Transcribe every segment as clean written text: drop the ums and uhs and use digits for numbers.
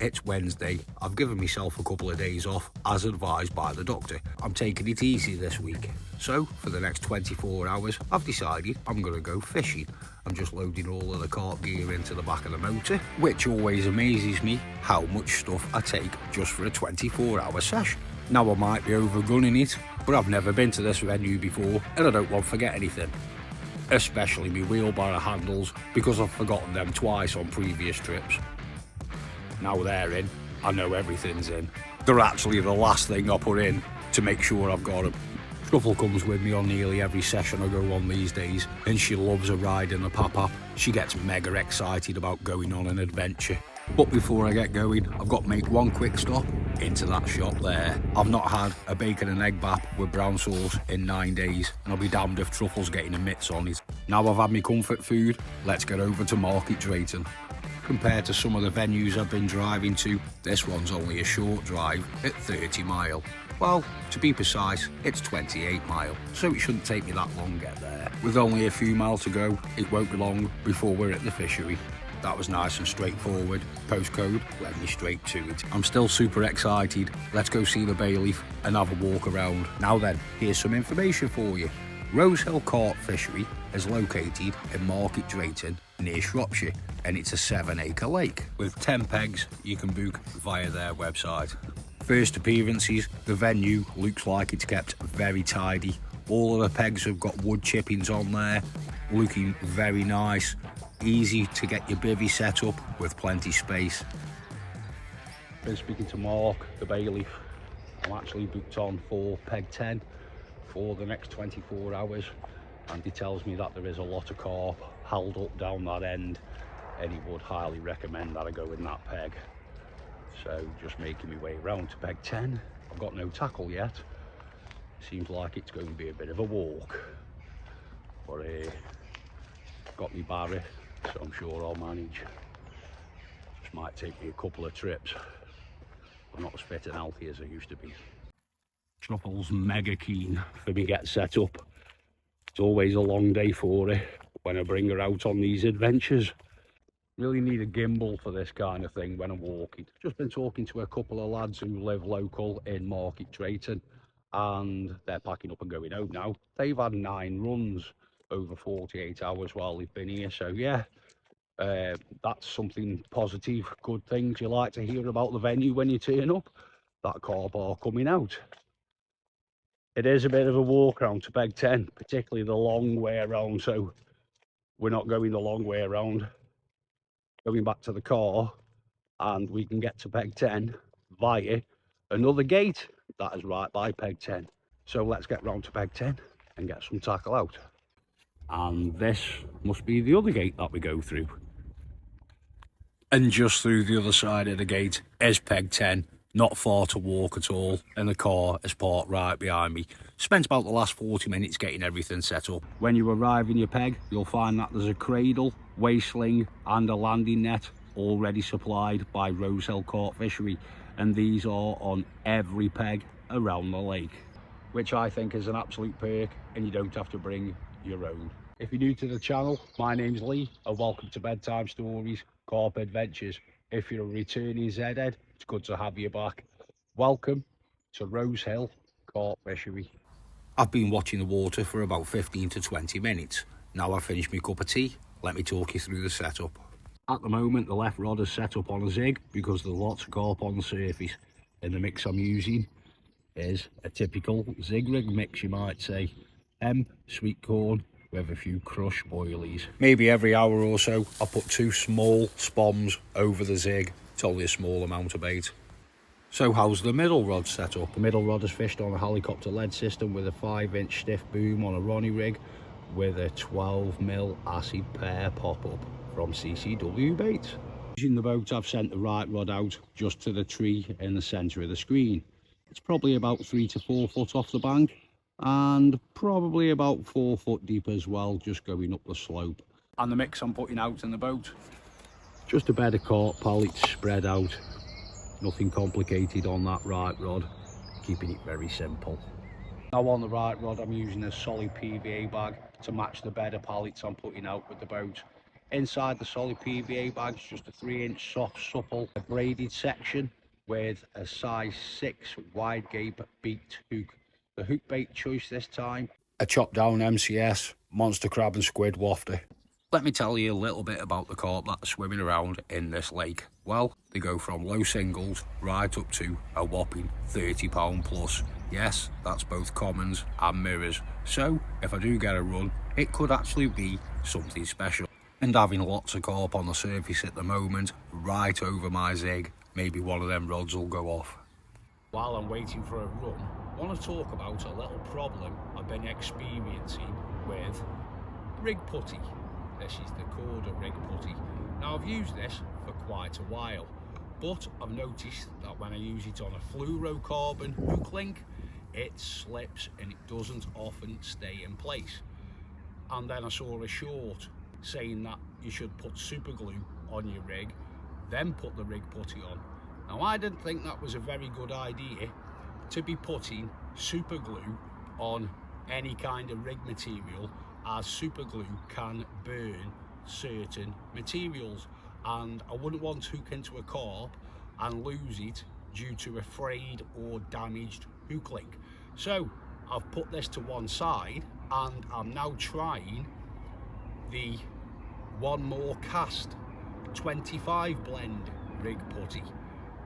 It's Wednesday. I've given myself a couple of days off as advised by the doctor. I'm taking it easy this week. So for the next 24 hours, I've decided I'm going to go fishing. I'm just loading all of the carp gear into the back of the motor, which always amazes me how much stuff I take just for a 24-hour session. Now I might be overgunning it, but I've never been to this venue before and I don't want to forget anything. Especially my wheelbarrow handles, because I've forgotten them twice on previous trips. Now they're in, I know everything's in. They're actually the last thing I put in to make sure I've got them. Truffle comes with me on nearly every session I go on these days, and she loves a ride in the pap-up. She gets mega excited about going on an adventure. But before I get going, I've got to make one quick stop into that shop there. I've not had a bacon and egg bap with brown sauce in 9 days, and I'll be damned if Truffle's getting a mitts on it. Now I've had my comfort food, let's get over to Market Drayton. Compared to some of the venues I've been driving to, this one's only a short drive at 30 mile. Well, to be precise, it's 28 mile, so it shouldn't take me that long to get there. With only a few miles to go, it won't be long before we're at the fishery. That was nice and straightforward. Postcode led me straight to it. I'm still super excited. Let's go see the bailiff and have a walk around. Now then, here's some information for you. Rosehill Carp Fishery is located in Market Drayton near Shropshire, and it's a 7-acre lake. With 10 pegs you can book via their website. First appearances, the venue looks like it's kept very tidy. All of the pegs have got wood chippings on there, looking very nice. Easy to get your bivvy set up with plenty space. Been speaking to Mark, the bailiff. I'm actually booked on for peg 10 for the next 24 hours, and he tells me that there is a lot of carp held up down that end, and he would highly recommend that I go in that peg. So just making my way around to peg 10. I've got no tackle yet. Seems like it's going to be a bit of a walk, but got me Barry, so I'm sure I'll manage. Just might take me a couple of trips. I'm not as fit and healthy as I used to be. Truffle's mega keen for me to get set up. It's always a long day for her when I bring her out on these adventures. Really need a gimbal for this kind of thing when I'm walking. Just been talking to a couple of lads who live local in Market Drayton, and they're packing up and going home now. They've had 9 runs over 48 hours while they've been here, so yeah, that's something positive, good things you like to hear about the venue when you turn up. That carp are coming out. It is a bit of a walk around to peg 10, particularly the long way around, so we're not going the long way around, going back to the car, and we can get to peg 10 via another gate that is right by peg 10. So let's get round to peg 10 and get some tackle out. And this must be the other gate that we go through. And just through the other side of the gate is peg 10. Not far to walk at all, and the car is parked right behind me. Spent about the last 40 minutes getting everything set up. When you arrive in your peg, you'll find that there's a cradle, weigh sling and a landing net already supplied by Rosehill Carp Fishery, and these are on every peg around the lake, which I think is an absolute perk, and you don't have to bring your own. If you're new to the channel, my name's Lee and welcome to Bedtime Stories, Carp Adventures. If you're a returning Z-head, it's good to have you back. Welcome to Rosehill Carp Fishery. I've been watching the water for about 15 to 20 minutes. Now I've finished my cup of tea, let me talk you through the setup. At the moment, the left rod is set up on a zig because there's lots of carp on the surface, and the mix I'm using is a typical zig rig mix, you might say. Sweet corn with a few crushed boilies. Maybe every hour or so I put 2 small spoms over the zig. It's only a small amount of bait. So how's the middle rod set up? The middle rod is fished on a helicopter lead system with a 5-inch stiff boom on a Ronnie rig with a 12mm acid pear pop-up from CCW baits. Using the boat, I've sent the right rod out just to the tree in the centre of the screen. It's probably about 3 to 4 foot off the bank, and probably about 4 foot deep as well, just going up the slope. And the mix I'm putting out in the boat, just a bed of carp pallets spread out, nothing complicated on that right rod, keeping it very simple. Now on the right rod, I'm using a solid PVA bag to match the bed of pallets I'm putting out with the boat. Inside the solid PVA bag's just a 3-inch soft, supple, braided section with a size 6 wide gape beaked hook. The hook bait choice this time, a chopped down MCS, monster crab and squid wafter. Let me tell you a little bit about the carp that are swimming around in this lake. Well, they go from low singles right up to a whopping £30 plus. Yes, that's both commons and mirrors. So, if I do get a run, it could actually be something special. And having lots of carp on the surface at the moment, right over my zig, maybe one of them rods will go off. While I'm waiting for a run, I want to talk about a little problem I've been experiencing with rig putty. This is the Corda rig putty. Now I've used this for quite a while, but I've noticed that when I use it on a fluorocarbon hook link, it slips and it doesn't often stay in place. And then I saw a short saying that you should put super glue on your rig, then put the rig putty on. Now I didn't think that was a very good idea to be putting super glue on any kind of rig material, as super glue can burn certain materials, and I wouldn't want to hook into a carp and lose it due to a frayed or damaged hook link. So I've put this to one side and I'm now trying the One More Cast 25 blend rig putty,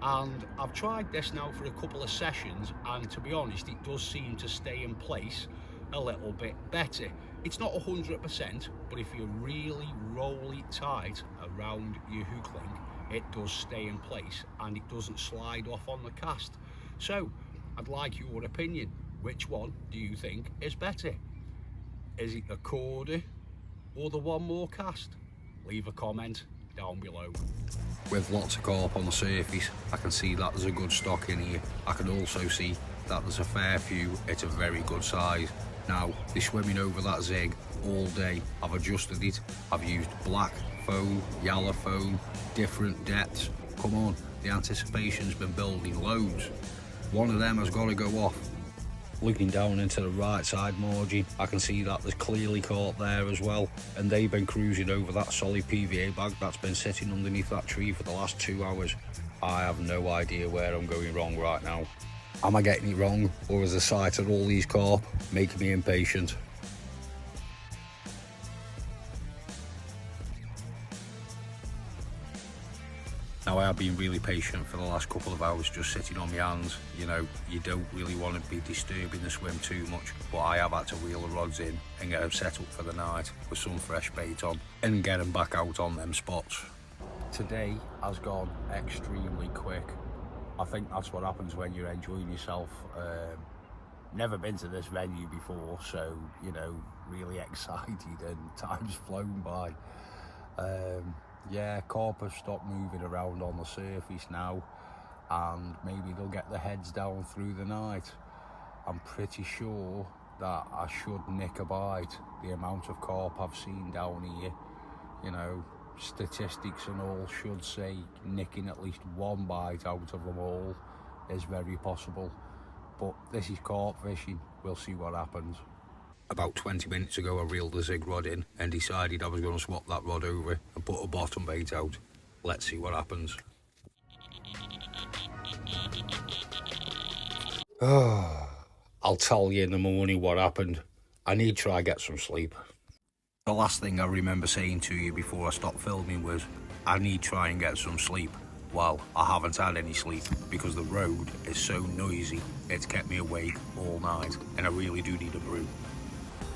and I've tried this now for a couple of sessions, and to be honest, it does seem to stay in place a little bit better. It's not 100%, but if you really roll it tight around your hook link, it does stay in place and it doesn't slide off on the cast. So I'd like your opinion. Which one do you think is better? Is it the Corda or the One More Cast? Leave a comment down below. With lots of carp on the surface, I can see that there's a good stock in here. I can also see that there's a fair few at a very good size. Now, they're swimming over that zig all day. I've adjusted it. I've used black foam, yellow foam, different depths. Come on, the anticipation's been building loads. One of them has got to go off. Looking down into the right side margin, I can see that there's clearly carp there as well, and they've been cruising over that solid PVA bag that's been sitting underneath that tree for the last 2 hours. I have no idea where I'm going wrong right now. Am I getting it wrong, or is the sight of all these carp making me impatient? Now, I have been really patient for the last couple of hours, just sitting on my hands. You know, you don't really want to be disturbing the swim too much, but I have had to wheel the rods in and get them set up for the night with some fresh bait on and get them back out on them spots. Today has gone extremely quick. I think that's what happens when you're enjoying yourself. Never been to this venue before, so, you know, really excited, and time's flown by. Yeah, carp have stopped moving around on the surface now, and maybe they'll get their heads down through the night. I'm pretty sure that I should nick a bite. The amount of carp I've seen down here, you know, statistics and all should say nicking at least one bite out of them all is very possible. But this is carp fishing, we'll see what happens. About 20 minutes ago I reeled the zig rod in and decided I was going to swap that rod over and put a bottom bait out. Let's see what happens. I'll tell you in the morning what happened. I need to try get some sleep. The last thing I remember saying to you before I stopped filming was, I need to try and get some sleep. Well, I haven't had any sleep because the road is so noisy. It's kept me awake all night, and I really do need a brew.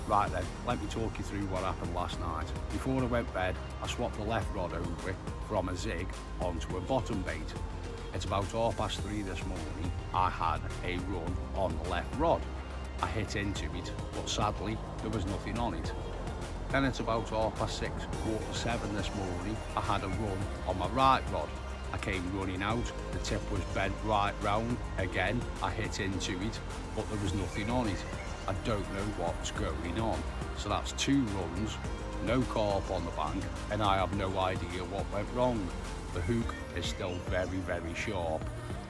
Right then, let me talk you through what happened last night. Before I went to bed, I swapped the left rod over from a zig onto a bottom bait. It's about 3:30 this morning. I had a run on the left rod. I hit into it, but sadly, there was nothing on it. Then it's about 6:30, 6:45 this morning, I had a run on my right rod. I came running out, the tip was bent right round. Again, I hit into it, but there was nothing on it. I don't know what's going on. So that's 2 runs, no carp on the bank, and I have no idea what went wrong. The hook is still very, very sharp.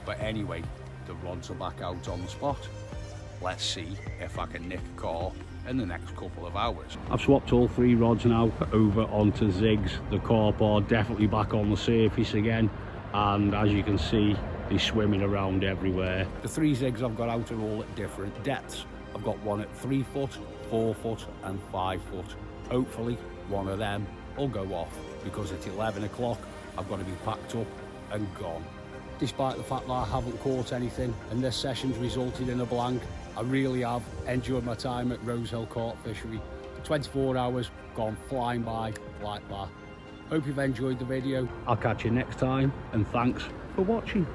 But anyway, the rods are back out on the spot. let's see if I can nick a carp in the next couple of hours. I've swapped all 3 rods now over onto zigs. The carp are definitely back on the surface again, and as you can see, they're swimming around everywhere. The 3 zigs I've got out are all at different depths. I've got one at 3 foot, 4 foot and 5 foot. Hopefully one of them will go off, because at 11 o'clock I've got to be packed up and gone. Despite the fact that I haven't caught anything and this session's resulted in a blank, I really have enjoyed my time at Rosehill Carp Fishery. The 24 hours gone flying by like that. Hope you've enjoyed the video. I'll catch you next time, and thanks for watching.